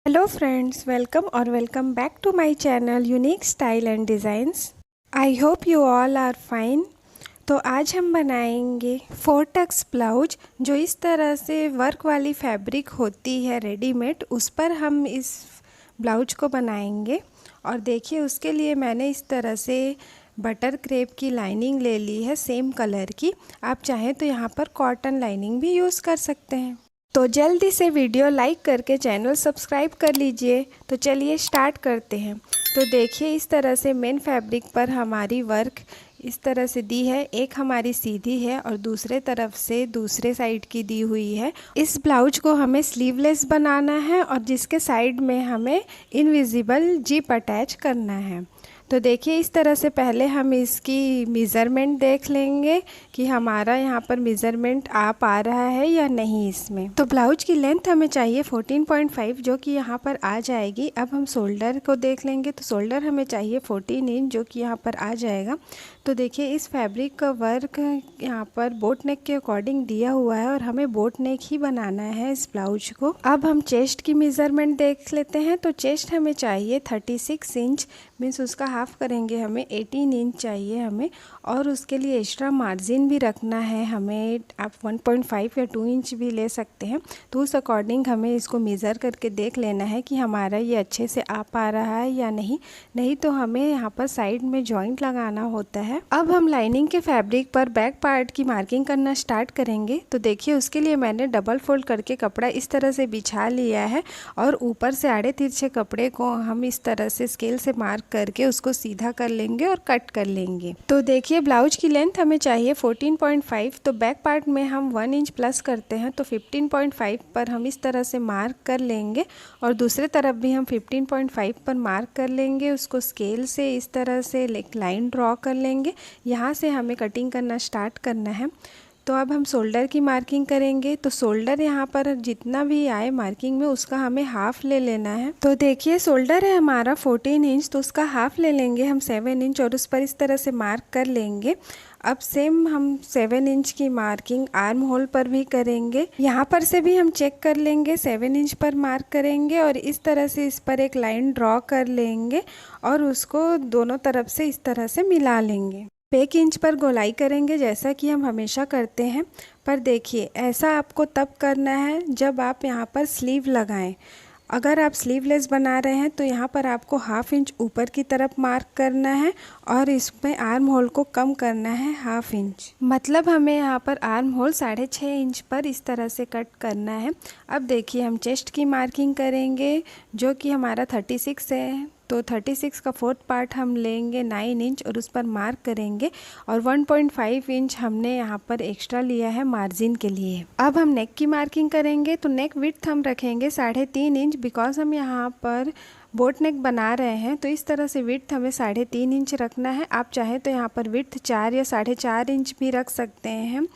Hello friends, welcome back to my channel unique style and designs. I hope you all are fine. तो आज हम बनाएंगे 4 Tux blouse, जो इस तरह से वर्क वाली फैब्रिक होती है रेडीमेड, उस पर हम इस ब्लाउज को बनाएंगे। और देखिए, उसके लिए मैंने इस तरह से बटर क्रेप की लाइनिंग ले ली है, सेम कलर की। आप चाहें तो यहाँ पर कॉटन लाइनिंग भी यूज़ कर सकते हैं। तो जल्दी से वीडियो लाइक करके चैनल सब्सक्राइब कर लीजिए। तो चलिए स्टार्ट करते हैं। तो देखिए, इस तरह से मेन फैब्रिक पर हमारी वर्क इस तरह से दी है। एक हमारी सीधी है और दूसरे तरफ से दूसरे साइड की दी हुई है। इस ब्लाउज को हमें स्लीवलेस बनाना है और जिसके साइड में हमें इनविजिबल जिप अटैच करना है। तो देखिए, इस तरह से पहले हम इसकी मेज़रमेंट देख लेंगे कि हमारा यहाँ पर मेज़रमेंट आ पा रहा है या नहीं इसमें। तो ब्लाउज की लेंथ हमें चाहिए 14.5, जो कि यहाँ पर आ जाएगी। अब हम शोल्डर को देख लेंगे। तो शोल्डर हमें चाहिए 14 इंच, जो कि यहाँ पर आ जाएगा। तो देखिए, इस फैब्रिक का वर्क यहाँ पर बोट नेक के अकॉर्डिंग दिया हुआ है और हमें बोट नेक ही बनाना है इस ब्लाउज को। अब हम चेस्ट की मेज़रमेंट देख लेते हैं। तो चेस्ट हमें चाहिए 36 इंच, मीन्स उसका हाफ करेंगे हमें 18 इंच चाहिए हमें। और उसके लिए एक्स्ट्रा मार्जिन भी रखना है हमें। आप 1.5 या 2 इंच भी ले सकते हैं। तो उस अकॉर्डिंग हमें इसको मेज़र करके देख लेना है कि हमारा ये अच्छे से आ पा रहा है या नहीं तो हमें यहाँ पर साइड में जॉइंट लगाना होता है। अब हम लाइनिंग के फैब्रिक पर बैक पार्ट की मार्किंग करना स्टार्ट करेंगे। तो देखिए, उसके लिए मैंने डबल फोल्ड करके कपड़ा इस तरह से बिछा लिया है और ऊपर से आड़े तिरछे कपड़े को हम इस तरह से स्केल से मार्क करके उसको सीधा कर लेंगे और कट कर लेंगे। तो देखिए, ब्लाउज की लेंथ हमें चाहिए 14.5। तो बैक पार्ट में हम 1 इंच प्लस करते हैं, तो 15.5 पर हम इस तरह से मार्क कर लेंगे और दूसरे तरफ भी हम 15.5 पर मार्क कर लेंगे। उसको स्केल से इस तरह से एक लाइन ड्रॉ कर लेंगे। यहाँ से हमें कटिंग करना स्टार्ट करना है। तो अब हम शोल्डर की मार्किंग करेंगे। तो शोल्डर यहाँ पर जितना भी आए मार्किंग में, उसका हमें हाफ ले लेना है। तो देखिए, शोल्डर है हमारा 14 इंच, तो उसका हाफ ले लेंगे हम 7 इंच और उस पर इस तरह से मार्क कर लेंगे। अब सेम हम 7 इंच की मार्किंग आर्म होल पर भी करेंगे। यहाँ पर से भी हम चेक कर लेंगे, 7 इंच पर मार्क करेंगे और इस तरह से इस पर एक लाइन ड्रॉ कर लेंगे और उसको दोनों तरफ से इस तरह से मिला लेंगे। 1 इंच पर गोलाई करेंगे, जैसा कि हम हमेशा करते हैं। पर देखिए, ऐसा आपको तब करना है जब आप यहाँ पर स्लीव लगाएं। अगर आप स्लीवलेस बना रहे हैं तो यहाँ पर आपको हाफ इंच ऊपर की तरफ मार्क करना है और इसमें आर्म होल को कम करना है हाफ इंच। मतलब हमें यहाँ पर आर्म होल 6.5 इंच पर इस तरह से कट करना है। अब देखिए, हम चेस्ट की मार्किंग करेंगे, जो कि हमारा 36 है। तो 36 का 4th पार्ट हम लेंगे 9 इंच और उस पर मार्क करेंगे और 1.5 इंच हमने यहाँ पर एक्स्ट्रा लिया है मार्जिन के लिए। अब हम नेक की मार्किंग करेंगे। तो नेक विड्थ हम रखेंगे 3.5 इंच, बिकॉज हम यहाँ पर बोट नेक बना रहे हैं। तो इस तरह से विड्थ हमें 3.5 इंच रखना है। आप चाहें तो यहाँ पर विड्थ 4 या 4.5 इंच भी रख सकते हैं।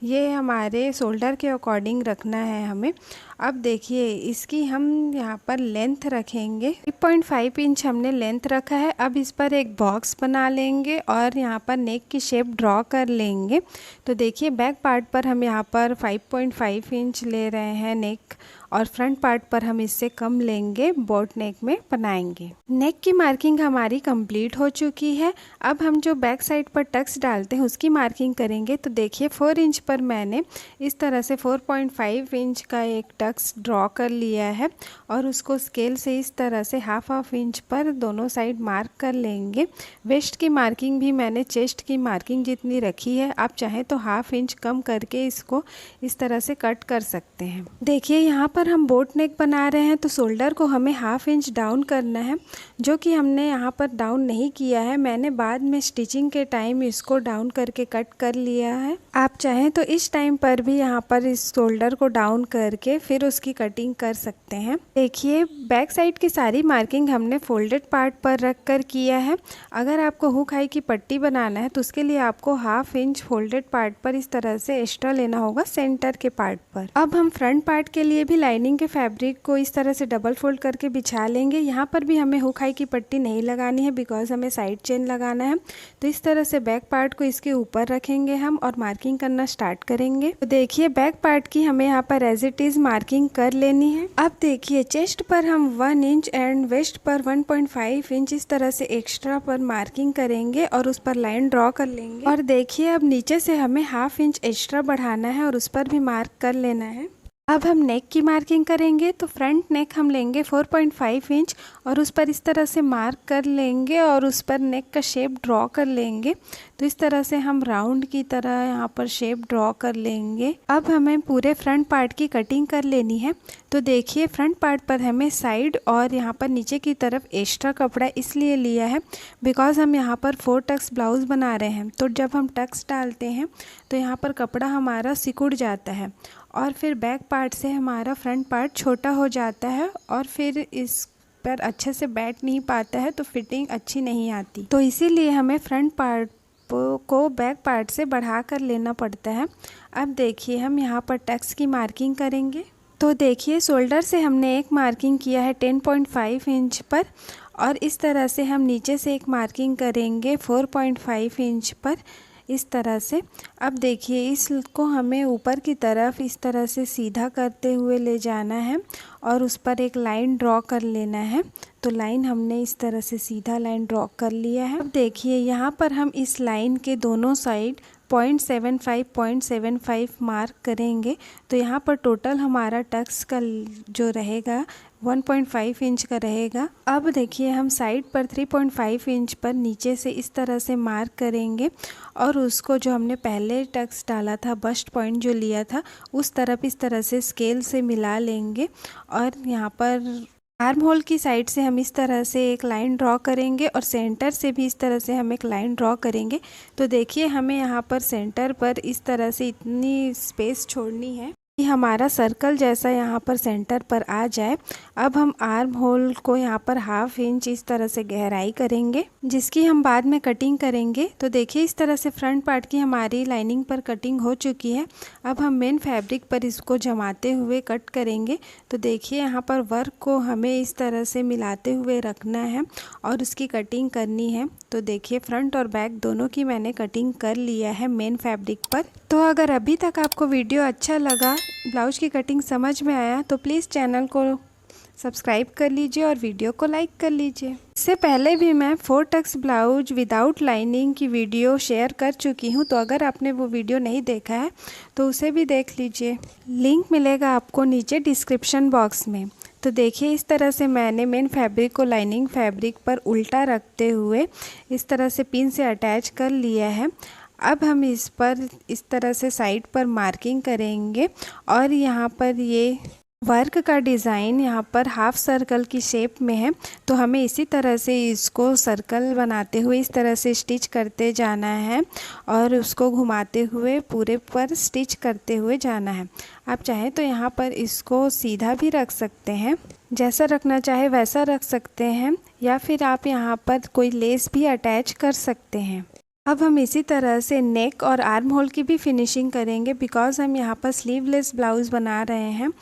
ये हमारे शोल्डर के अकॉर्डिंग रखना है हमें। अब देखिए, इसकी हम यहाँ पर लेंथ रखेंगे 3.5 इंच हमने लेंथ रखा है। अब इस पर एक बॉक्स बना लेंगे और यहाँ पर नेक की शेप ड्रॉ कर लेंगे। तो देखिए, बैक पार्ट पर हम यहाँ पर 5.5 इंच ले रहे हैं नेक और फ्रंट पार्ट पर हम इससे कम लेंगे, बोट नेक में बनाएंगे। नेक की मार्किंग हमारी कंप्लीट हो चुकी है। अब हम जो बैक साइड पर टक्स डालते हैं उसकी मार्किंग करेंगे। तो देखिए, 4 इंच पर मैंने इस तरह से 4.5 इंच का एक टक्स ड्रॉ कर लिया है और उसको स्केल से इस तरह से हाफ इंच पर दोनों साइड मार्क कर लेंगे। वेस्ट की मार्किंग भी मैंने चेस्ट की मार्किंग जितनी रखी है, आप चाहें तो हाफ इंच कम करके इसको इस तरह से कट कर सकते हैं। देखिए, यहाँ पर हम बोट नेक बना रहे हैं तो शोल्डर को हमें हाफ इंच डाउन करना है, जो कि हमने यहाँ पर डाउन नहीं किया है। मैंने बाद में स्टिचिंग के टाइम इसको डाउन करके कट कर लिया है। आप चाहें तो इस टाइम पर भी यहाँ पर इस शोल्डर को डाउन करके फिर उसकी कटिंग कर सकते हैं। देखिए, बैक साइड की सारी मार्किंग हमने फोल्डेड पार्ट पर रख कर किया है। अगर आपको हुक हाई की पट्टी बनाना है तो उसके लिए आपको हाफ इंच फोल्डेड पार्ट पर इस तरह से एक्स्ट्रा लेना होगा सेंटर के पार्ट पर। अब हम फ्रंट पार्ट के लिए भी लाइनिंग के फैब्रिक को इस तरह से डबल फोल्ड करके बिछा लेंगे। यहाँ पर भी हमें हुक हाई की पट्टी नहीं लगानी है बिकॉज हमें साइड चेन लगाना है। तो इस तरह से बैक पार्ट को इसके ऊपर रखेंगे हम और मार्किंग करना स्टार्ट करेंगे। तो देखिए बैक पार्ट की हमें यहाँ पर एज इट इज मार्किंग कर लेनी है। अब देखिए चेस्ट पर हम 1 इंच एंड वेस्ट पर 1.5 इंच इस तरह से एक्स्ट्रा पर मार्किंग करेंगे और उस पर लाइन ड्रॉ कर लेंगे। और देखिए अब नीचे से हमें 1/2 इंच एक्स्ट्रा बढ़ाना है और उस पर भी मार्क कर लेना है। अब हम नेक की मार्किंग करेंगे। तो फ्रंट नेक हम लेंगे 4.5 इंच और उस पर इस तरह से मार्क कर लेंगे और उस पर नेक का शेप ड्रॉ कर लेंगे। तो इस तरह से हम राउंड की तरह यहाँ पर शेप ड्रॉ कर लेंगे। अब हमें पूरे फ्रंट पार्ट की कटिंग कर लेनी है। तो देखिए फ्रंट पार्ट पर हमें साइड और यहाँ पर नीचे की तरफ एक्स्ट्रा कपड़ा इसलिए लिया है बिकॉज हम यहाँ पर 4 टक्स ब्लाउज बना रहे हैं। तो जब हम टक्स डालते हैं तो यहाँ पर कपड़ा हमारा सिकुड़ जाता है और फिर बैक पार्ट से हमारा फ्रंट पार्ट छोटा हो जाता है और फिर इस पर अच्छे से बैठ नहीं पाता है, तो फिटिंग अच्छी नहीं आती। तो इसीलिए हमें फ्रंट पार्ट को बैक पार्ट से बढ़ा कर लेना पड़ता है। अब देखिए हम यहाँ पर टक्स की मार्किंग करेंगे। तो देखिए शोल्डर से हमने एक मार्किंग किया है 10.5 इंच पर और इस तरह से हम नीचे से एक मार्किंग करेंगे 4.5 इंच पर इस तरह से। अब देखिए इसको हमें ऊपर की तरफ इस तरह से सीधा करते हुए ले जाना है और उस पर एक लाइन ड्रॉ कर लेना है। तो लाइन हमने इस तरह से सीधा लाइन ड्रॉ कर लिया है। अब देखिए यहाँ पर हम इस लाइन के दोनों साइड 0.75 मार्क करेंगे। तो यहाँ पर टोटल हमारा टक्स का जो रहेगा 1.5 इंच का रहेगा। अब देखिए हम साइड पर 3.5 इंच पर नीचे से इस तरह से मार्क करेंगे और उसको जो हमने पहले टक्स डाला था बस्ट पॉइंट जो लिया था उस तरफ इस तरह से स्केल से मिला लेंगे और यहाँ पर आर्म होल की साइड से हम इस तरह से एक लाइन ड्रॉ करेंगे और सेंटर से भी इस तरह से हम एक लाइन ड्रॉ करेंगे। तो देखिए हमें यहाँ पर सेंटर पर इस तरह से इतनी स्पेस छोड़नी है कि हमारा सर्कल जैसा यहाँ पर सेंटर पर आ जाए। अब हम आर्म होल को यहाँ पर 1/2 इंच इस तरह से गहराई करेंगे जिसकी हम बाद में कटिंग करेंगे। तो देखिए इस तरह से फ्रंट पार्ट की हमारी लाइनिंग पर कटिंग हो चुकी है। अब हम मेन फैब्रिक पर इसको जमाते हुए कट करेंगे। तो देखिए यहाँ पर वर्क को हमें इस तरह से मिलाते हुए रखना है और उसकी कटिंग करनी है। तो देखिए फ्रंट और बैक दोनों की मैंने कटिंग कर लिया है मेन फैब्रिक पर। तो अगर अभी तक आपको वीडियो अच्छा लगा, ब्लाउज की कटिंग समझ में आया तो प्लीज़ चैनल को सब्सक्राइब कर लीजिए और वीडियो को लाइक कर लीजिए। इससे पहले भी मैं 4 टक्स ब्लाउज विदाउट लाइनिंग की वीडियो शेयर कर चुकी हूँ। तो अगर आपने वो वीडियो नहीं देखा है तो उसे भी देख लीजिए, लिंक मिलेगा आपको नीचे डिस्क्रिप्शन बॉक्स में। तो देखिए इस तरह से मैंने मेन फैब्रिक को लाइनिंग फैब्रिक पर उल्टा रखते हुए इस तरह से पिन से अटैच कर लिया है। अब हम इस पर इस तरह से साइड पर मार्किंग करेंगे और यहाँ पर ये वर्क का डिज़ाइन यहाँ पर हाफ सर्कल की शेप में है। तो हमें इसी तरह से इसको सर्कल बनाते हुए इस तरह से स्टिच करते जाना है और उसको घुमाते हुए पूरे पर स्टिच करते हुए जाना है। आप चाहें तो यहाँ पर इसको सीधा भी रख सकते हैं, जैसा रखना चाहे वैसा रख सकते हैं, या फिर आप यहाँ पर कोई लेस भी अटैच कर सकते हैं। अब हम इसी तरह से नेक और आर्म होल की भी फिनिशिंग करेंगे बिकॉज हम यहाँ पर स्लीवलेस ब्लाउज बना रहे हैं।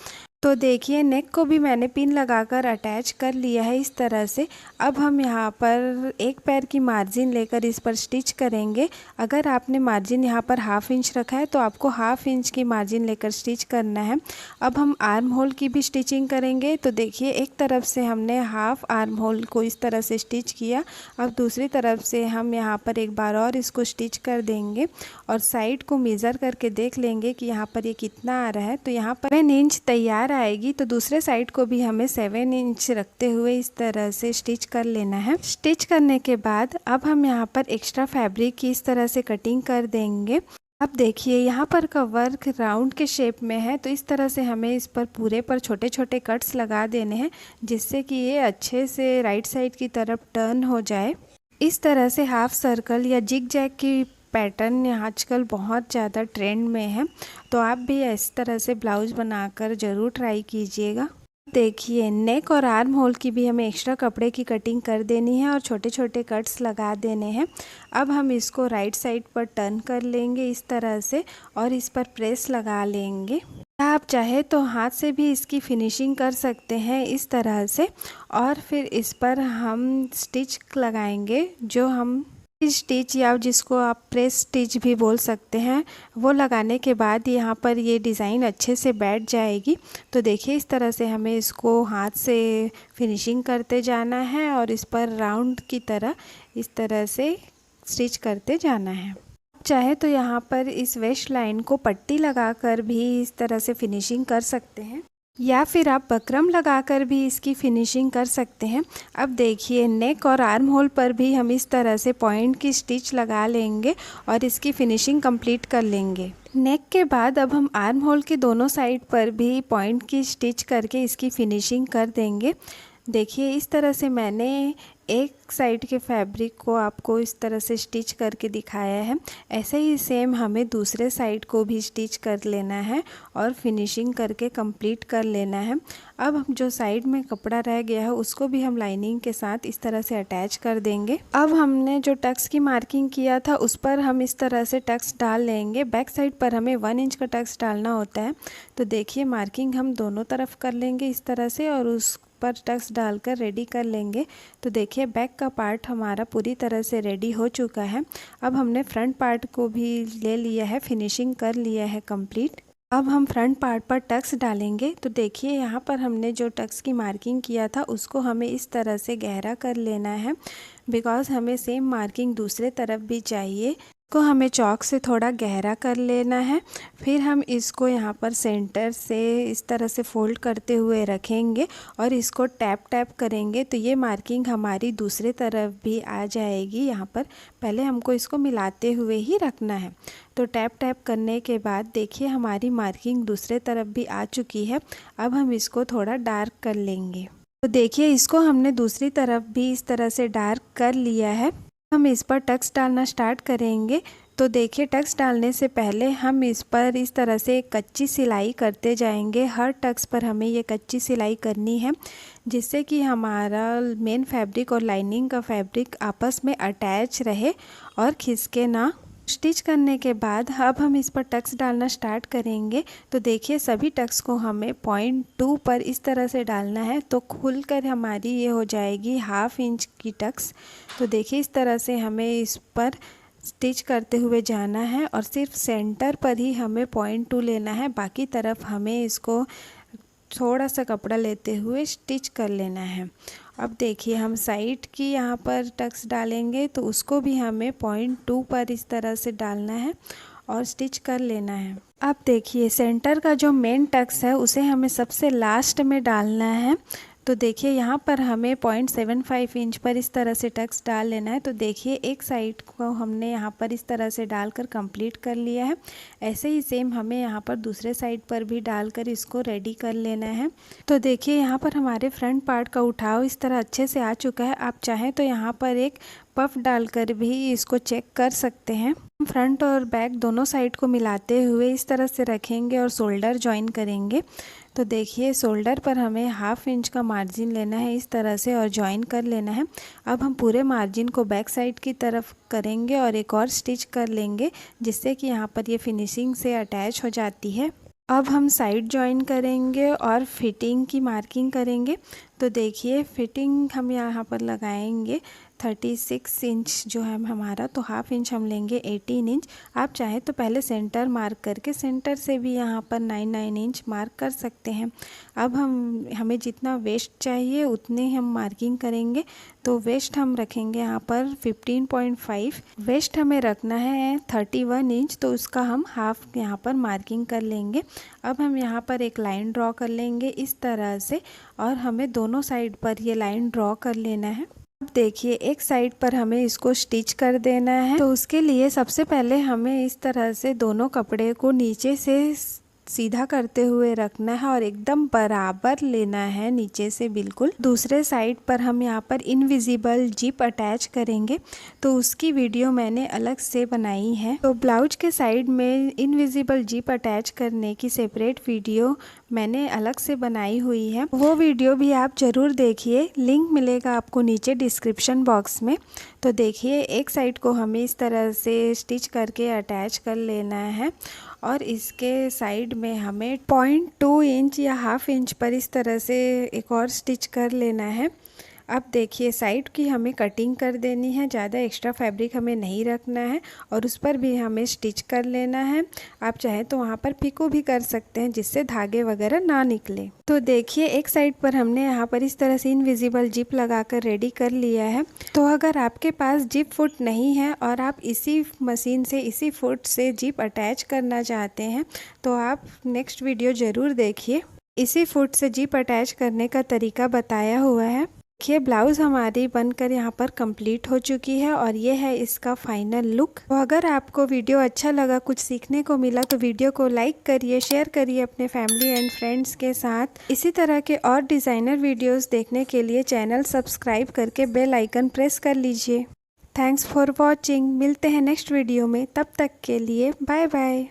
तो देखिए नेक को भी मैंने पिन लगाकर अटैच कर लिया है इस तरह से। अब हम यहाँ पर एक पैर की मार्जिन लेकर इस पर स्टिच करेंगे। अगर आपने मार्जिन यहाँ पर 1/2 इंच रखा है तो आपको 1/2 इंच की मार्जिन लेकर स्टिच करना है। अब हम आर्म होल की भी स्टिचिंग करेंगे। तो देखिए एक तरफ से हमने हाफ आर्म होल को इस तरह से स्टिच किया, अब दूसरी तरफ से हम यहाँ पर एक बार और इसको स्टिच कर देंगे और साइड को मेज़र करके देख लेंगे कि यहाँ पर ये कितना आ रहा है। तो यहाँ पर 7 इंच तैयार आएगी। तो दूसरे साइड को भी हमें 7 इंच रखते हुए इस तरह से स्टिच कर लेना है। स्टिच करने के बाद अब हम यहाँ पर एक्स्ट्रा फैब्रिक की इस तरह से कटिंग कर देंगे। अब देखिए यहाँ पर का वर्क राउंड के शेप में है, तो इस तरह से हमें इस पर पूरे पर छोटे छोटे कट्स लगा देने हैं जिससे कि ये अच्छे से राइट साइड की तरफ टर्न हो जाए। इस तरह से हाफ सर्कल या जिग जैग की पैटर्न आजकल बहुत ज़्यादा ट्रेंड में है, तो आप भी इस तरह से ब्लाउज बनाकर ज़रूर ट्राई कीजिएगा। देखिए नेक और आर्म होल की भी हमें एक्स्ट्रा कपड़े की कटिंग कर देनी है और छोटे छोटे कट्स लगा देने हैं। अब हम इसको राइट साइड पर टर्न कर लेंगे इस तरह से और इस पर प्रेस लगा लेंगे। आप चाहे तो हाथ से भी इसकी फिनिशिंग कर सकते हैं इस तरह से, और फिर इस पर हम स्टिच लगाएंगे, जो हम स्टिच या जिसको आप प्रेस स्टिच भी बोल सकते हैं, वो लगाने के बाद यहाँ पर ये डिज़ाइन अच्छे से बैठ जाएगी। तो देखिए इस तरह से हमें इसको हाथ से फिनिशिंग करते जाना है और इस पर राउंड की तरह इस तरह से स्टिच करते जाना है। चाहे तो यहाँ पर इस वेस्ट लाइन को पट्टी लगाकर भी इस तरह से फिनिशिंग कर सकते हैं, या फिर आप बकरम लगाकर भी इसकी फिनिशिंग कर सकते हैं। अब देखिए नेक और आर्म होल पर भी हम इस तरह से पॉइंट की स्टिच लगा लेंगे और इसकी फिनिशिंग कंप्लीट कर लेंगे। नेक के बाद अब हम आर्म होल के दोनों साइड पर भी पॉइंट की स्टिच करके इसकी फिनिशिंग कर देंगे। देखिए इस तरह से मैंने एक साइड के फैब्रिक को आपको इस तरह से स्टिच करके दिखाया है। ऐसे ही सेम हमें दूसरे साइड को भी स्टिच कर लेना है और फिनिशिंग करके कंप्लीट कर लेना है। अब हम जो साइड में कपड़ा रह गया है उसको भी हम लाइनिंग के साथ इस तरह से अटैच कर देंगे। अब हमने जो टक्स की मार्किंग किया था उस पर हम इस तरह से टक्स डाल लेंगे। बैक साइड पर हमें 1 इंच का टक्स डालना होता है। तो देखिए मार्किंग हम दोनों तरफ कर लेंगे इस तरह से और उस पर टक्स डालकर रेडी कर लेंगे। तो देखिए बैक का पार्ट हमारा पूरी तरह से रेडी हो चुका है। अब हमने फ्रंट पार्ट को भी ले लिया है, फिनिशिंग कर लिया है कंप्लीट। अब हम फ्रंट पार्ट पर टक्स डालेंगे। तो देखिए यहाँ पर हमने जो टक्स की मार्किंग किया था उसको हमें इस तरह से गहरा कर लेना है, बिकॉज हमें सेम मार्किंग दूसरे तरफ भी चाहिए। को हमें चॉक से थोड़ा गहरा कर लेना है। फिर हम इसको यहाँ पर सेंटर से इस तरह से फोल्ड करते हुए रखेंगे और इसको टैप टैप करेंगे तो ये मार्किंग हमारी दूसरे तरफ भी आ जाएगी। यहाँ पर पहले हमको इसको मिलाते हुए ही रखना है। तो टैप टैप करने के बाद देखिए हमारी मार्किंग दूसरे तरफ भी आ चुकी है। अब हम इसको थोड़ा डार्क कर लेंगे। तो देखिए इसको हमने दूसरी तरफ भी इस तरह से डार्क कर लिया है। हम इस पर टक्स डालना स्टार्ट करेंगे। तो देखिए टक्स डालने से पहले हम इस पर इस तरह से एक कच्ची सिलाई करते जाएंगे। हर टक्स पर हमें ये कच्ची सिलाई करनी है, जिससे कि हमारा मेन फैब्रिक और लाइनिंग का फैब्रिक आपस में अटैच रहे और खिसके ना। स्टिच करने के बाद अब हम इस पर टक्स डालना स्टार्ट करेंगे। तो देखिए सभी टक्स को हमें 0.2 पर इस तरह से डालना है, तो खुलकर हमारी ये हो जाएगी 1/2 इंच की टक्स। तो देखिए इस तरह से हमें इस पर स्टिच करते हुए जाना है और सिर्फ सेंटर पर ही हमें 0.2 लेना है, बाकी तरफ हमें इसको थोड़ा सा कपड़ा लेते हुए स्टिच कर लेना है। अब देखिए हम साइड की यहाँ पर टक्स डालेंगे तो उसको भी हमें 0.2 पर इस तरह से डालना है और स्टिच कर लेना है। अब देखिए सेंटर का जो मेन टक्स है उसे हमें सबसे लास्ट में डालना है। तो देखिए यहाँ पर हमें 0.75 इंच पर इस तरह से टक्स डाल लेना है। तो देखिए एक साइड को हमने यहाँ पर इस तरह से डालकर कंप्लीट कर लिया है। ऐसे ही सेम हमें यहाँ पर दूसरे साइड पर भी डालकर इसको रेडी कर लेना है। तो देखिए यहाँ पर हमारे फ्रंट पार्ट का उठाव इस तरह अच्छे से आ चुका है। आप चाहें तो यहाँ पर एक पफ डालकर भी इसको चेक कर सकते हैं। फ्रंट और बैक दोनों साइड को मिलाते हुए इस तरह से रखेंगे और शोल्डर ज्वाइन करेंगे। तो देखिए शोल्डर पर हमें 1/2 इंच का मार्जिन लेना है इस तरह से और ज्वाइन कर लेना है। अब हम पूरे मार्जिन को बैक साइड की तरफ करेंगे और एक और स्टिच कर लेंगे, जिससे कि यहाँ पर ये फिनिशिंग से अटैच हो जाती है। अब हम साइड ज्वाइन करेंगे और फिटिंग की मार्किंग करेंगे। तो देखिए फिटिंग हम यहाँ पर लगाएंगे 36 इंच जो है हमारा, तो 1/2 इंच हम लेंगे 18 इंच। आप चाहे तो पहले सेंटर मार्क करके सेंटर से भी यहाँ पर 9 इंच मार्क कर सकते हैं। अब हमें जितना वेस्ट चाहिए उतने हम मार्किंग करेंगे। तो वेस्ट हम रखेंगे यहाँ पर 15.5। वेस्ट हमें रखना है 31 इंच, तो उसका हम 1/2 यहाँ पर मार्किंग कर लेंगे। अब हम यहाँ पर एक लाइन ड्रॉ कर लेंगे इस तरह से और हमें दोनों साइड पर ये लाइन ड्रॉ कर लेना है। अब देखिए एक साइड पर हमें इसको स्टिच कर देना है। तो उसके लिए सबसे पहले हमें इस तरह से दोनों कपड़े को नीचे से सीधा करते हुए रखना है और एकदम बराबर लेना है नीचे से बिल्कुल। दूसरे साइड पर हम यहाँ पर इनविजिबल जिप अटैच करेंगे, तो उसकी वीडियो मैंने अलग से बनाई है। तो ब्लाउज के साइड में इनविजिबल जिप अटैच करने की सेपरेट वीडियो मैंने अलग से बनाई हुई है, वो वीडियो भी आप ज़रूर देखिए, लिंक मिलेगा आपको नीचे डिस्क्रिप्शन बॉक्स में। तो देखिए एक साइड को हमें इस तरह से स्टिच करके अटैच कर लेना है और इसके साइड में हमें 0.2 इंच या हाफ इंच पर इस तरह से एक और स्टिच कर लेना है। अब देखिए साइड की हमें कटिंग कर देनी है, ज़्यादा एक्स्ट्रा फैब्रिक हमें नहीं रखना है और उस पर भी हमें स्टिच कर लेना है। आप चाहे तो वहाँ पर पिको भी कर सकते हैं जिससे धागे वगैरह ना निकले। तो देखिए एक साइड पर हमने यहाँ पर इस तरह से इनविजिबल जिप लगाकर रेडी कर लिया है। तो अगर आपके पास जिप फुट नहीं है और आप इसी मशीन से इसी फुट से जिप अटैच करना चाहते हैं तो आप नेक्स्ट वीडियो ज़रूर देखिए। इसी फुट से जिप अटैच करने का तरीका बताया हुआ है। देखिए ब्लाउज़ हमारी बनकर यहाँ पर कंप्लीट हो चुकी है और ये है इसका फाइनल लुक। तो अगर आपको वीडियो अच्छा लगा, कुछ सीखने को मिला तो वीडियो को लाइक करिए, शेयर करिए अपने फैमिली एंड फ्रेंड्स के साथ। इसी तरह के और डिज़ाइनर वीडियोस देखने के लिए चैनल सब्सक्राइब करके बेल आइकन प्रेस कर लीजिए। Thanks for watching. मिलते हैं नेक्स्ट वीडियो में, तब तक के लिए बाय बाय।